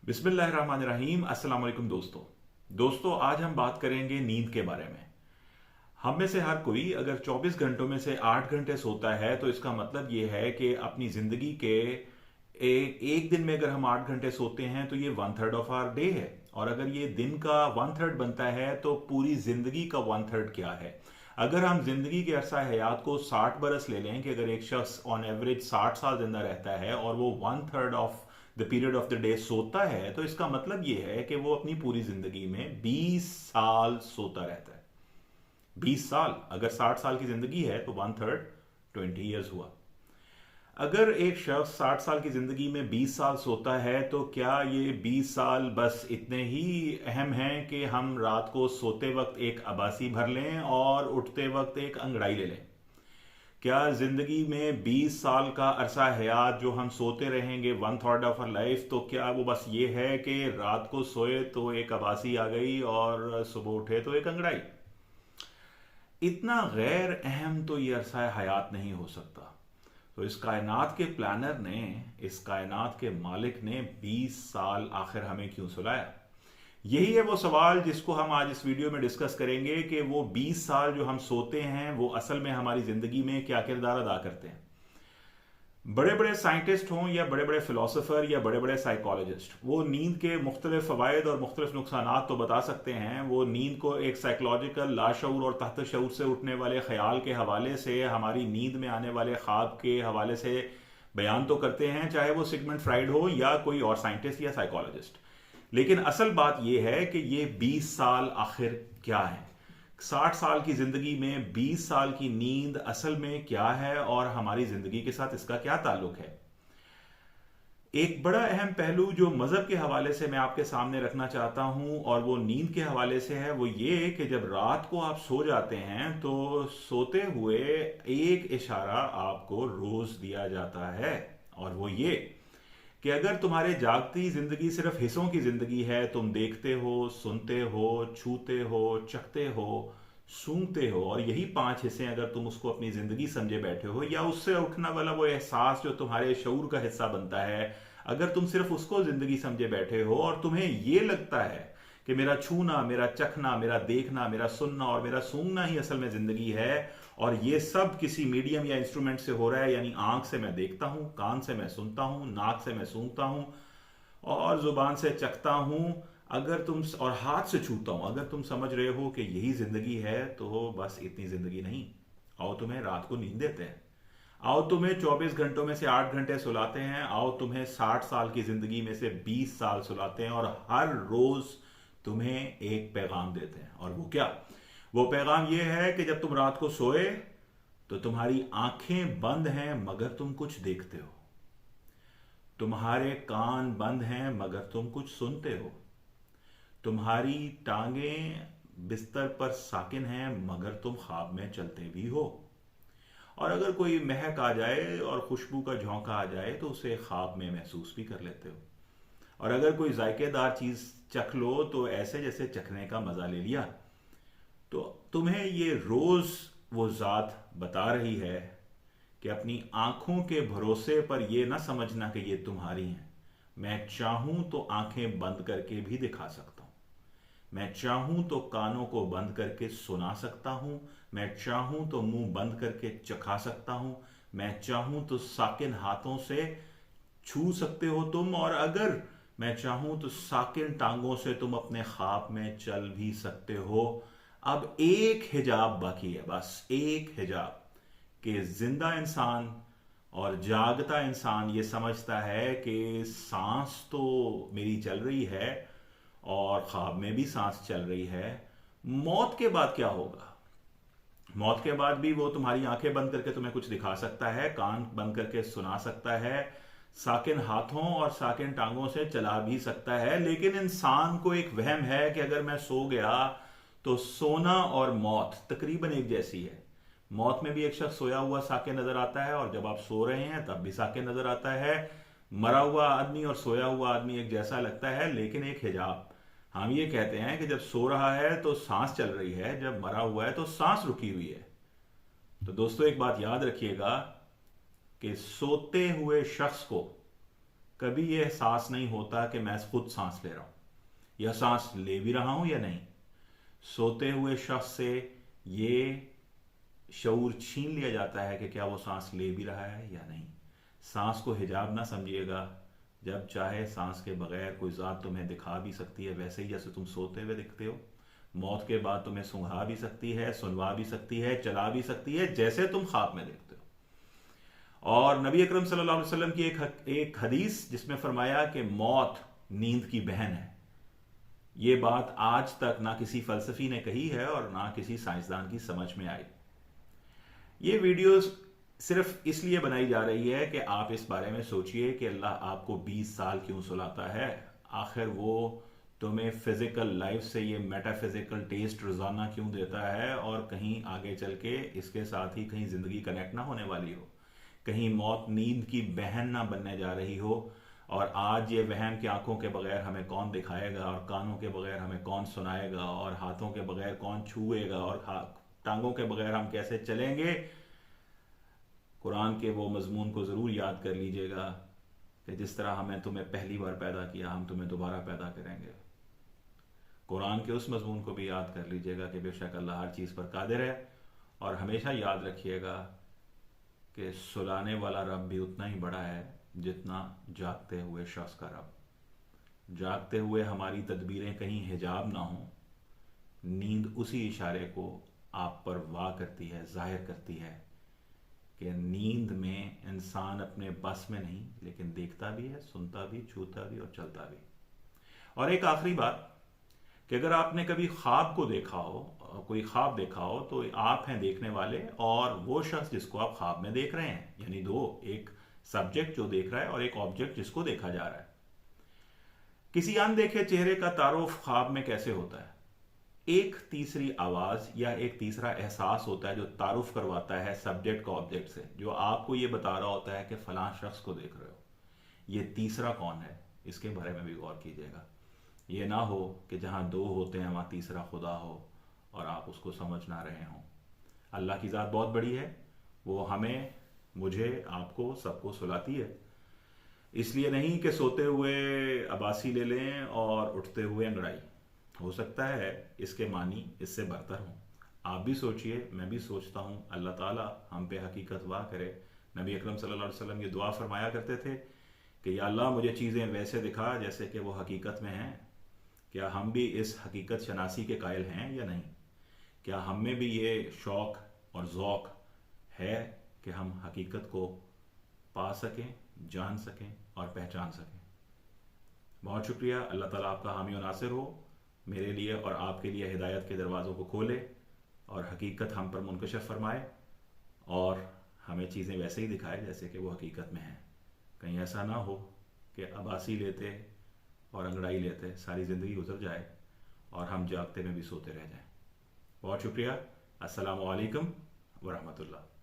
बिस्मिल्लाहिर्रहमानिर्रहीम। अस्सलाम वालेकुम दोस्तों आज हम बात करेंगे नींद के बारे में। हम में से हर कोई अगर 24 घंटों में से 8 घंटे सोता है तो इसका मतलब ये है कि अपनी जिंदगी के एक दिन में अगर हम 8 घंटे सोते हैं तो ये 1/3 ऑफ आवर डे है। और अगर ये दिन का 1/3 बनता है तो पूरी जिंदगी का 1/3 क्या है। अगर हम जिंदगी के अरसा हयात को 60 बरस ले लें कि अगर एक शख्स ऑन एवरेज 60 साल जिंदा रहता है और वो 1/3 of the period of the day सोता है तो इसका मतलब ये है कि वो अपनी पूरी जिंदगी में 20 साल सोता रहता है। 20 साल, अगर 60 साल की जिंदगी है तो 1/3 20 ईयर्स हुआ। अगर एक शख्स 60 साल की जिंदगी में 20 साल सोता है तो क्या ये 20 साल बस इतने ही अहम हैं कि हम रात को सोते वक्त एक अबासी भर लें और उठते वक्त एक अंगड़ाई ले लें। क्या जिंदगी में 20 साल का अरसा हयात जो हम सोते रहेंगे 1/3 ऑफ आवर लाइफ, तो क्या वो बस ये है कि रात को सोए तो एक अबासी आ गई और सुबह उठे तो एक अंगड़ाई। इतना गैर अहम तो ये अरसा हयात नहीं हो सकता। तो इस कायनात के प्लानर ने, इस कायनात के मालिक ने 20 साल आखिर हमें क्यों सुलाया। यही है वो सवाल जिसको हम आज इस वीडियो में डिस्कस करेंगे कि वो 20 साल जो हम सोते हैं वो असल में हमारी जिंदगी में क्या किरदार अदा करते हैं। बड़े बड़े साइंटिस्ट हों या बड़े बड़े फिलोसोफर या बड़े बड़े साइकोलॉजिस्ट, वो नींद के मुख्तलिफ फ़वाइद और मुख्तलिफ नुकसानात तो बता सकते हैं। वो नींद को एक साइकोलॉजिकल लाशऊर और तहत शऊर से उठने वाले ख्याल के हवाले से, हमारी नींद में आने वाले ख्वाब के हवाले से बयान तो करते हैं, चाहे वो सिगमंड फ्राइड हो या कोई और साइंटिस्ट या साइकोलॉजिस्ट। लेकिन असल बात यह है कि ये 20 साल आखिर क्या है। 60 साल की जिंदगी में 20 साल की नींद असल में क्या है और हमारी जिंदगी के साथ इसका क्या ताल्लुक है। एक बड़ा अहम पहलू जो मजहब के हवाले से मैं आपके सामने रखना चाहता हूं और वो नींद के हवाले से है, वो ये कि जब रात को आप सो जाते हैं तो सोते हुए एक इशारा आपको रोज दिया जाता है, और वो ये कि अगर तुम्हारे जागती जिंदगी सिर्फ हिस्सों की जिंदगी है, तुम देखते हो, सुनते हो, छूते हो, चखते हो, सूंघते हो, और यही 5 हिस्से अगर तुम उसको अपनी जिंदगी समझे बैठे हो, या उससे उठना वाला वो एहसास जो तुम्हारे शऊर का हिस्सा बनता है, अगर तुम सिर्फ उसको जिंदगी समझे बैठे हो और तुम्हें ये लगता है कि मेरा छूना, मेरा चखना, मेरा देखना, मेरा सुनना और मेरा सूंघना ही असल में जिंदगी है, और ये सब किसी मीडियम या इंस्ट्रूमेंट से हो रहा है, यानी आंख से मैं देखता हूं, कान से मैं सुनता हूं, नाक से मैं सूंघता हूं और जुबान से चखता हूं, अगर तुम और हाथ से छूता हूं, अगर तुम समझ रहे हो कि यही जिंदगी है तो बस इतनी जिंदगी नहीं। आओ तुम्हें रात को नींद देते हैं, आओ तुम्हें 24 घंटों में से 8 घंटे सुलाते हैं, आओ तुम्हें 60 साल की जिंदगी में से 20 साल सुलाते हैं, और हर रोज तुम्हें एक पैगाम देते हैं। और वो क्या? वो पैगाम ये है कि जब तुम रात को सोए तो तुम्हारी आंखें बंद हैं मगर तुम कुछ देखते हो, तुम्हारे कान बंद हैं मगर तुम कुछ सुनते हो, तुम्हारी टांगें बिस्तर पर साकिन हैं मगर तुम ख्वाब में चलते भी हो, और अगर कोई महक आ जाए और खुशबू का झोंका आ जाए तो उसे ख्वाब में महसूस भी कर लेते हो, और अगर कोई जायकेदार चीज चख लो तो ऐसे जैसे चखने का मजा ले लिया। तो तुम्हें ये रोज वो जात बता रही है कि अपनी आंखों के भरोसे पर ये ना समझना कि ये तुम्हारी हैं। मैं चाहूं तो आंखें बंद करके भी दिखा सकता हूं, मैं चाहूं तो कानों को बंद करके सुना सकता हूं, मैं चाहूं तो मुंह बंद करके चखा सकता हूं, मैं चाहूं तो साकिन हाथों से छू सकते हो तुम, और अगर मैं चाहूं तो साकिन टांगों से तुम अपने ख्वाब में चल भी सकते हो। अब एक हिजाब बाकी है, बस एक हिजाब, कि जिंदा इंसान और जागता इंसान ये समझता है कि सांस तो मेरी चल रही है और ख्वाब में भी सांस चल रही है। मौत के बाद क्या होगा? मौत के बाद भी वो तुम्हारी आंखें बंद करके तुम्हें कुछ दिखा सकता है, कान बंद करके सुना सकता है, साकिन हाथों और साकिन टांगों से चला भी सकता है। लेकिन इंसान को एक वहम है कि अगर मैं सो गया तो सोना और मौत तकरीबन एक जैसी है। मौत में भी एक शख्स सोया हुआ साकिन नजर आता है, और जब आप सो रहे हैं तब भी साकिन नजर आता है। मरा हुआ आदमी और सोया हुआ आदमी एक जैसा लगता है, लेकिन एक हिजाब। हम ये कहते हैं कि जब सो रहा है तो सांस चल रही है, जब मरा हुआ है तो सांस रुकी हुई है। तो दोस्तों एक बात याद रखिएगा कि सोते हुए शख्स को कभी ये एहसास नहीं होता कि मैं खुद सांस ले रहा हूं या सांस ले भी रहा हूं या नहीं। सोते हुए शख्स से ये शऊर छीन लिया जाता है कि क्या वो सांस ले भी रहा है या नहीं। सांस को हिजाब ना समझिएगा। जब चाहे सांस के बगैर कोई ज़ात तुम्हें दिखा भी सकती है, वैसे ही जैसे तुम सोते हुए दिखते हो। मौत के बाद तुम्हें सूंघा भी सकती है, सुनवा भी सकती है, चला भी सकती है, जैसे तुम ख्वाब में देखते हो। और नबी अकरम सल्लल्लाहु अलैहि वसल्लम की एक हदीस जिसमें फरमाया कि मौत नींद की बहन है। ये बात आज तक ना किसी फलसफी ने कही है और ना किसी साइंसदान की समझ में आई। ये वीडियोस सिर्फ इसलिए बनाई जा रही है कि आप इस बारे में सोचिए कि अल्लाह आपको 20 साल क्यों सुलाता है। आखिर वो तुम्हें फिजिकल लाइफ से ये मेटाफिजिकल टेस्ट रोजाना क्यों देता है, और कहीं आगे चल के इसके साथ ही कहीं जिंदगी कनेक्ट ना होने वाली हो, कहीं मौत नींद की बहन ना बनने जा रही हो। और आज ये वहम कि आंखों के बगैर हमें कौन दिखाएगा, और कानों के बगैर हमें कौन सुनाएगा, और हाथों के बगैर कौन छुएगा, और टांगों के बगैर हम कैसे चलेंगे। कुरान के वो मजमून को ज़रूर याद कर लीजिएगा कि जिस तरह हमें तुम्हें पहली बार पैदा किया, हम तुम्हें दोबारा पैदा करेंगे। कुरान के उस मजमून को भी याद कर लीजिएगा कि बेशक अल्लाह हर चीज़ पर कादिर है। और हमेशा याद रखिएगा कि सुलाने वाला रब भी उतना ही बड़ा है जितना जागते हुए शख्स का रब। जागते हुए हमारी तदबीरें कहीं हिजाब ना हो। नींद उसी इशारे को आप पर वाह करती है, जाहिर करती है कि नींद में इंसान अपने बस में नहीं, लेकिन देखता भी है, सुनता भी, छूता भी और चलता भी। और एक आखिरी बात कि अगर आपने कभी ख्वाब को देखा हो, कोई ख्वाब देखा हो, तो आप हैं देखने वाले और वो शख्स जिसको आप ख्वाब में देख रहे हैं, यानी दो, एक सब्जेक्ट जो देख रहा है और एक ऑब्जेक्ट जिसको देखा जा रहा है। किसी अनदेखे चेहरे का तारुफ ख्वाब में कैसे होता है? एक तीसरी आवाज या एक तीसरा एहसास होता है जो तारुफ करवाता है सब्जेक्ट का ऑब्जेक्ट से, जो आपको ये बता रहा होता है कि फलां शख्स को देख रहे हो। ये तीसरा कौन है, इसके बारे में भी गौर कीजिएगा। ये ना हो कि जहां दो होते हैं वहां तीसरा खुदा हो और आप उसको समझ ना रहे हों। अल्लाह की ज़ात बहुत बड़ी है, वो हमें, मुझे, आपको, सबको सुलाती है। इसलिए नहीं कि सोते हुए अबासी ले लें और उठते हुए अंगड़ाई। हो सकता है इसके मानी इससे बरतर हों। आप भी सोचिए, मैं भी सोचता हूँ, अल्लाह ताला हम पे हकीकत वाह करे। नबी अकरम सल्लल्लाहु अलैहि वसल्लम ये दुआ फरमाया करते थे कि या अल्लाह मुझे चीज़ें वैसे दिखा जैसे कि वो हकीकत में हैं। क्या हम भी इस हकीकत शनासी के कायल हैं या नहीं? क्या हम में भी ये शौक़ और ज़ौक़ है कि हम हकीकत को पा सकें, जान सकें और पहचान सकें? बहुत शुक्रिया। अल्लाह ताला आपका हामी और नासिर हो, मेरे लिए और आपके लिए हिदायत के दरवाज़ों को खोले और हकीकत हम पर मुनकशफ फरमाए और हमें चीज़ें वैसे ही दिखाए जैसे कि वो हकीकत में हैं। कहीं ऐसा ना हो कि अबासी लेते और अंगड़ाई लेते सारी ज़िंदगी गुजर जाए और हम जागते में भी सोते रह जाएं। बहुत शुक्रिया। अस्सलामु अलैकुम व रहमतुल्लाह।